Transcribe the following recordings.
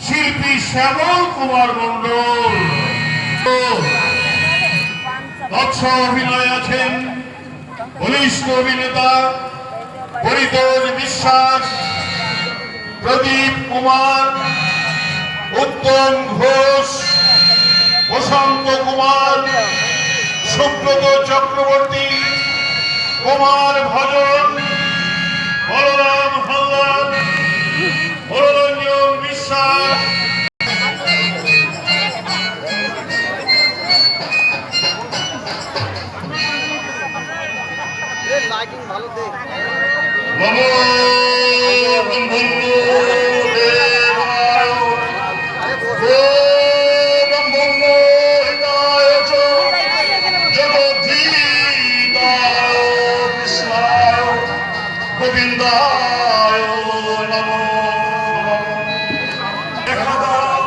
শিল্পী শ্যামল কুমার মন্ডল দক্ষ অভিনয় আছেন বলিষ্ঠ অভিনেতা পরিতোষ বিশ্বাস, প্রদীপ কুমার, উত্তম ঘোষ, বসন্ত কুমার, সুব্রত চক্রবর্তী, কুমার ভজন, বলরাম হালদার, মনোরঞ্জন বিশ্বাস, লাইটিং ভালো দেখ গোবিন্দায় নমঃ। দেখা দাও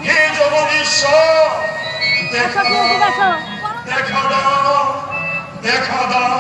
হে জগদীশ্বর, দেখা দাও, দেখা দাও, দেখা দাও।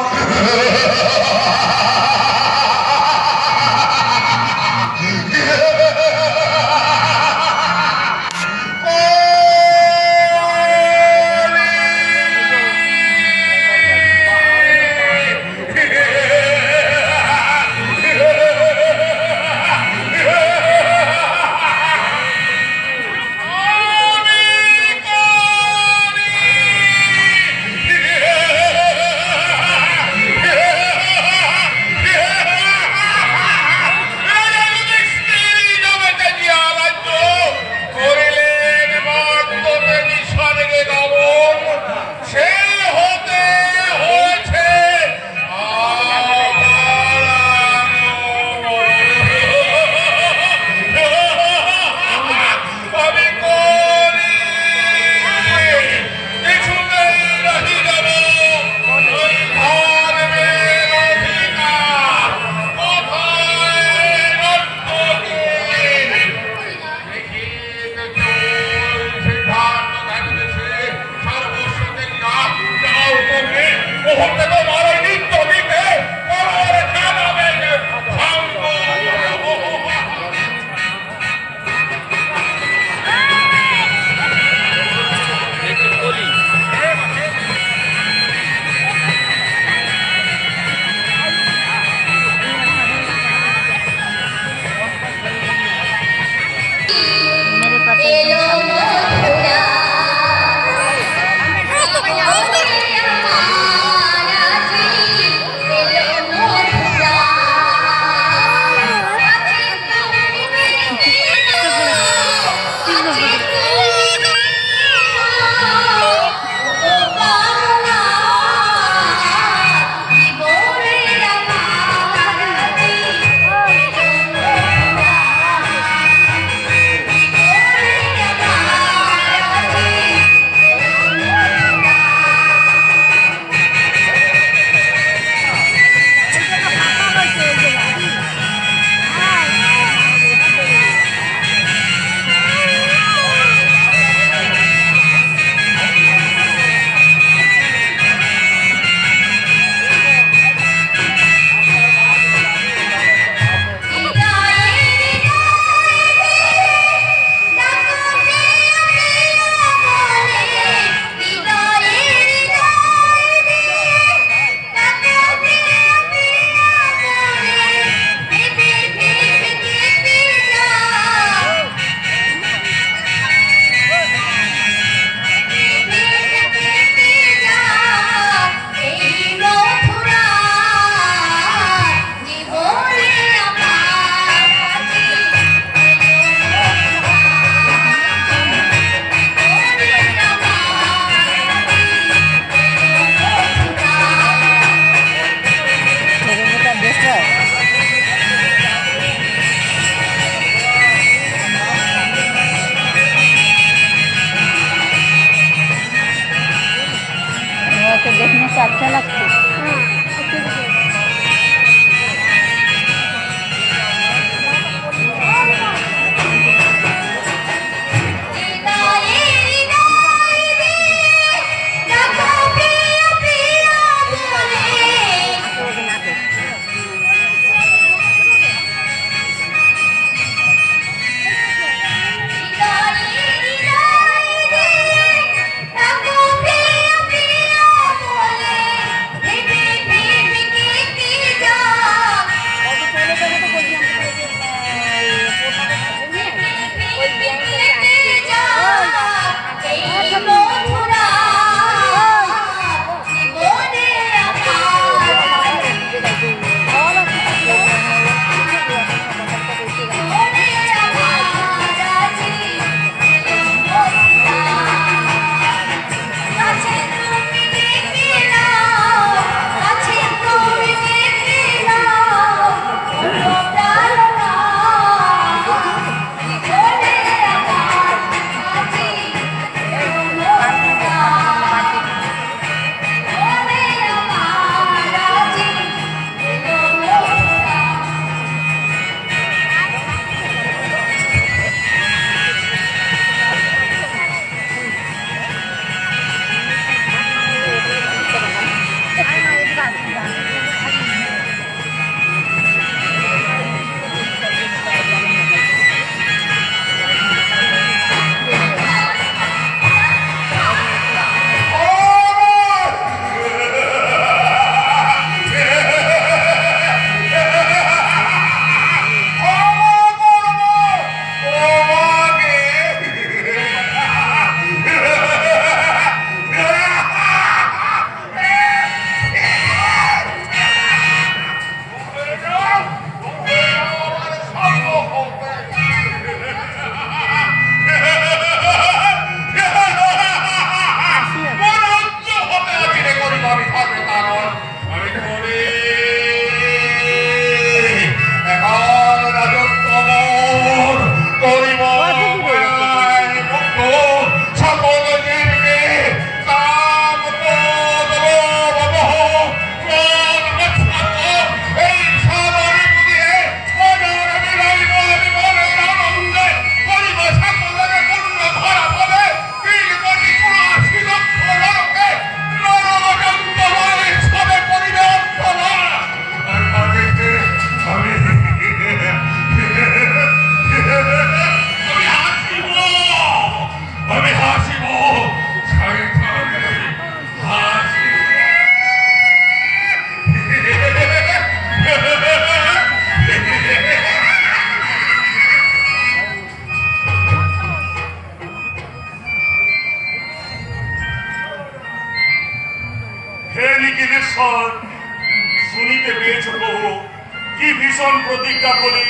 ভীষণ প্রতিজ্ঞা করি,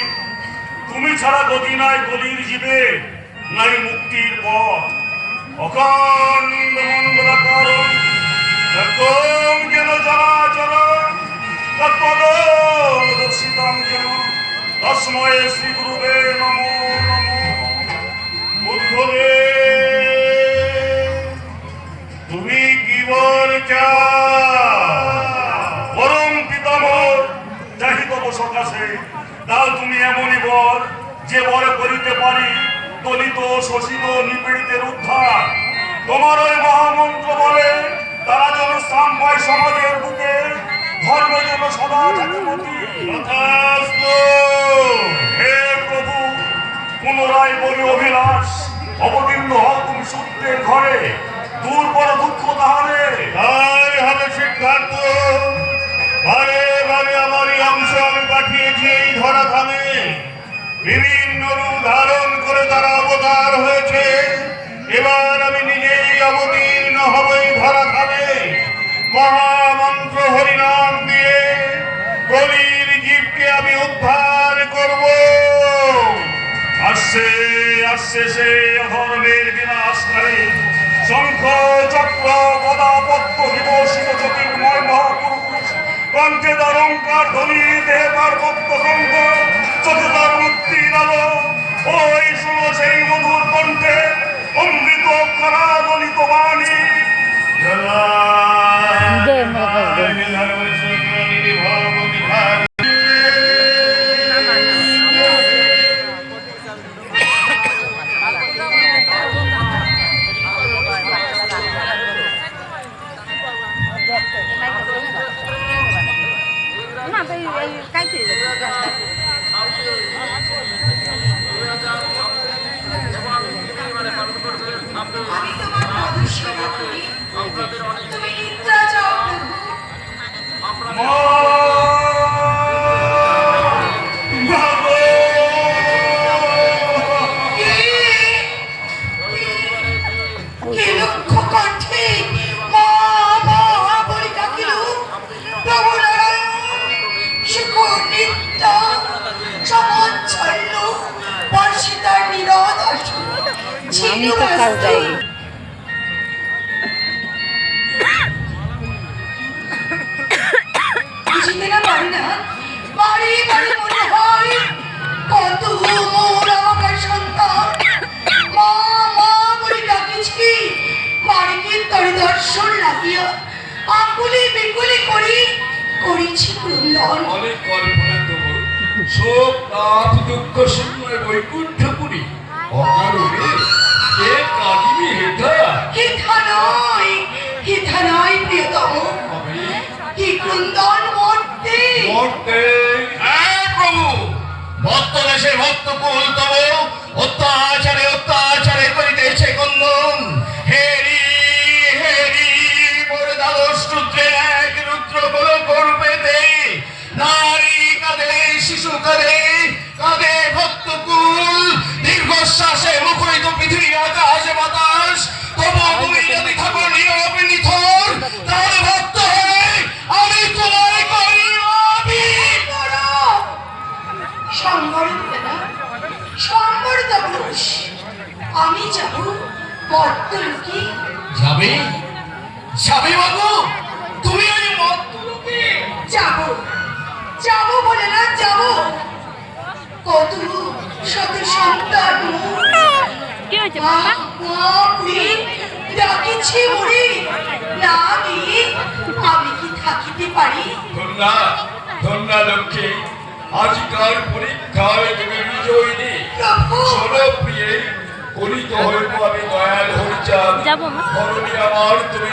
তুমি ছাড়া গতি নাই কলির জীবে, নাই মুক্তির পথ। অখণ্ড মঙ্গলাকার একদম যেন চলাচল তৎপদর্শিতাম যেন তস্ময়ে শ্রী গুরুবে নমো নমো। বুদ্ধবে তুমি কি বলছা? পরম পিতামহ চাহিত সকাশে তাও তুমি এমনই বর যে বর করিতে পারি দলিত শোষিত নিপীড়িতের উদ্ধার। তোমার ওই মহামন্ত্র বলে তারা যেন স্থান পায় সমাজের বুকে, ধর্মে যেন সদা থাকে মতি। তথাস্তু। হে প্রভু, পুনরায় বলি অভিলাষ, অবতীর্ণ হও তুমি সূত্রের ঘরে, দূর পর দুঃখ তাহারে। তাই হবে সিদ্ধার্থ, বারে বারে আমারই অংশ আমি পাঠিয়েছি এই ধরা ধামে। বিভিন্ন রূপ ধারণ করে তারা অবতার হয়েছে। এবার আমি নিজেই অবতীর্ণ হব এই ধরা ধামে। মহামন্ত্র হরিনাম দিয়ে কলির জীবকে আমি উদ্ধার করব। আসছে আসছে সে অধর্মের বিনাশকারী শঙ্খ চক্র গদা পদ্ম বিভূষিত জ্যোতির্ময় মহাপুরুষ, কণ্ঠে দরঙ্কার ধ্বনি, দেহে পার্বত্য কণ্ঠ, চোখে তার মুক্তির আলো। ওই শুনো সেই মধুর কণ্ঠে অমৃত করাদলিত বাণী। আমি তোমার মধুসূদন করি, তুমি নিদ্রা যাও কে লক্ষ্য কণ্ঠে মা মা বলে ডাকিল। প্রভু নারায়ণ শিখর নিত্য সমচ্ছন্ন বর্ষিতার নিরদ আমি তো কাজ যাইনি। বুঝিতে না পারি না, বাড়ি বাড়ি মনে হয় কত মোর আমাকে সন্তান। মা মা বলে ডাকিছি, বাড়িকে তরি দর্শন লাগিয়া আকুলি বিকুলি করেছি ক্রন্দন। অনেক কল্পনা তোমার শোক তাপ দুঃখ শূন্যে বৈকুণ্ঠপুরী অকারণে কে কাঁদিবি হেথা নয় প্রিয়তম, হে ক্রন্দন মর্তে মরতে। হ্যাঁ প্রভু, ভক্ত দেশে ভক্ত কুল তব অত্যাচারে অত্যাচারে করিতেছে কন্দন। হেরি হেরি মোর দ্বাদশ রুদ্রে এক রুদ্র বল করবেতে, নারী কাঁদে শিশু কাঁদে কাঁদে ভক্ত কুল। দীর্ঘশ্বাসে মুখরিত পৃথিবী আকাশ বাতাস, তবু তুমি যদি থাকো নীরব নিথর, তাহলে ভক্ত হয়ে আমি তোমায় করি সম্বরত পুরুষ। আমি যাব মর্তলোকে। যাবে যাবে বাবু, তুমি ওই মর্তলোকে যাব বলে না যাব। কত শত সন্তান কি হয়েছে বাবা? ডাকিছি মরি না দিয়ে আমি কি থাকিতে পারি? ধন্যা ধন্যা লক্ষ্মী, আজকাল পরীক্ষায় তুমি বিজয়ী। প্রভু শোনো প্রিয়ে, কলিত হইব আমি দয়াল হরিচাঁদ। যাবো মা। ধরণী আমার তুমি